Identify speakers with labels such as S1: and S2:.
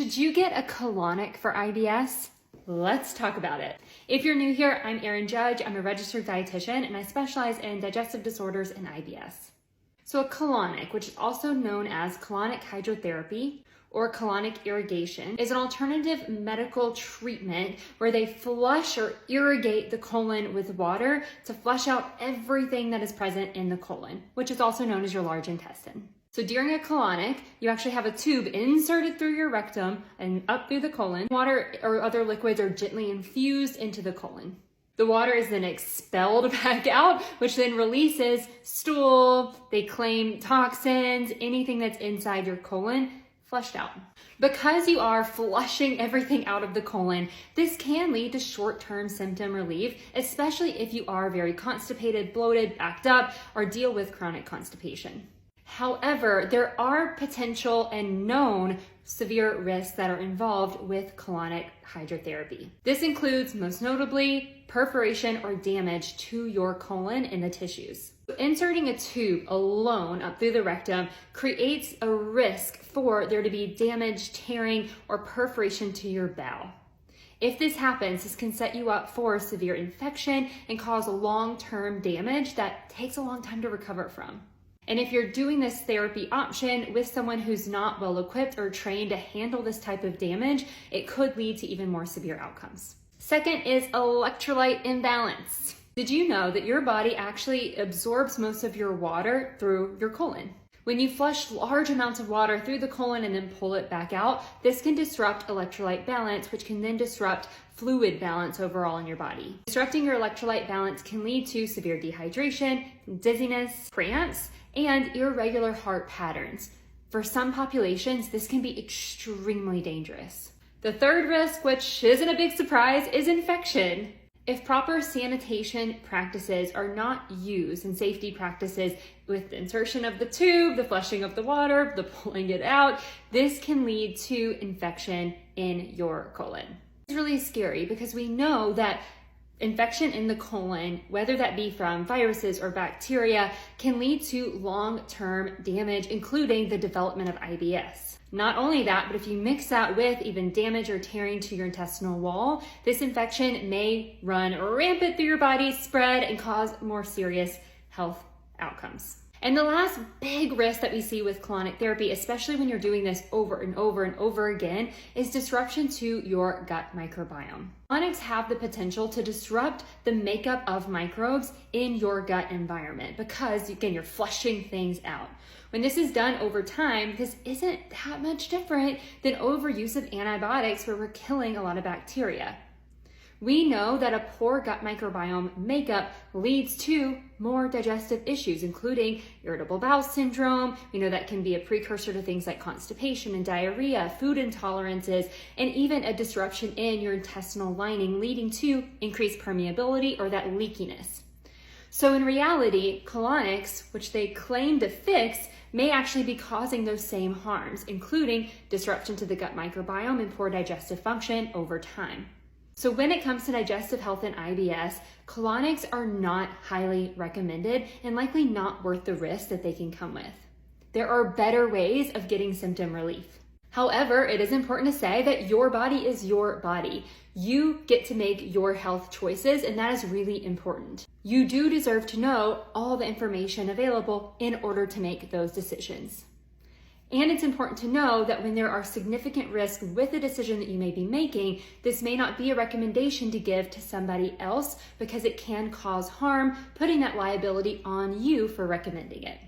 S1: Should you get a colonic for IBS? Let's talk about it. If you're new here, I'm Erin Judge. I'm a registered dietitian and I specialize in digestive disorders and IBS. So a colonic, which is also known as colonic hydrotherapy or colonic irrigation, is an alternative medical treatment where they flush or irrigate the colon with water to flush out everything that is present in the colon, which is also known as your large intestine. So during a colonic, you actually have a tube inserted through your rectum and up through the colon. Water or other liquids are gently infused into the colon. The water is then expelled back out, which then releases stool, they claim toxins, anything that's inside your colon, flushed out. Because you are flushing everything out of the colon, this can lead to short-term symptom relief, especially if you are very constipated, bloated, backed up, or deal with chronic constipation. However, there are potential and known severe risks that are involved with colonic hydrotherapy. This includes, most notably, perforation or damage to your colon and the tissues. Inserting a tube alone up through the rectum creates a risk for there to be damage, tearing, or perforation to your bowel. If this happens, this can set you up for severe infection and cause long-term damage that takes a long time to recover from. And if you're doing this therapy option with someone who's not well equipped or trained to handle this type of damage, it could lead to even more severe outcomes. Second is electrolyte imbalance. Did you know that your body actually absorbs most of your water through your colon? When you flush large amounts of water through the colon and then pull it back out, this can disrupt electrolyte balance, which can then disrupt fluid balance overall in your body. Disrupting your electrolyte balance can lead to severe dehydration, dizziness, cramps, and irregular heart patterns. For some populations, this can be extremely dangerous. The third risk, which isn't a big surprise, is infection. If proper sanitation practices are not used and safety practices with the insertion of the tube, the flushing of the water, the pulling it out, this can lead to infection in your colon. It's really scary because we know that infection in the colon, whether that be from viruses or bacteria, can lead to long-term damage, including the development of IBS. Not only that, but if you mix that with even damage or tearing to your intestinal wall, this infection may run rampant through your body, spread, and cause more serious health outcomes. And the last big risk that we see with colonic therapy, especially when you're doing this over and over and over again, is disruption to your gut microbiome. Colonics have the potential to disrupt the makeup of microbes in your gut environment because, again, you're flushing things out. When this is done over time, this isn't that much different than overuse of antibiotics where we're killing a lot of bacteria. We know that a poor gut microbiome makeup leads to more digestive issues, including irritable bowel syndrome. We know that can be a precursor to things like constipation and diarrhea, food intolerances, and even a disruption in your intestinal lining, leading to increased permeability or that leakiness. So in reality, colonics, which they claim to fix, may actually be causing those same harms, including disruption to the gut microbiome and poor digestive function over time. So when it comes to digestive health and IBS, colonics are not highly recommended and likely not worth the risk that they can come with. There are better ways of getting symptom relief. However, it is important to say that your body is your body. You get to make your health choices, and that is really important. You do deserve to know all the information available in order to make those decisions. And it's important to know that when there are significant risks with the decision that you may be making, this may not be a recommendation to give to somebody else because it can cause harm, putting that liability on you for recommending it.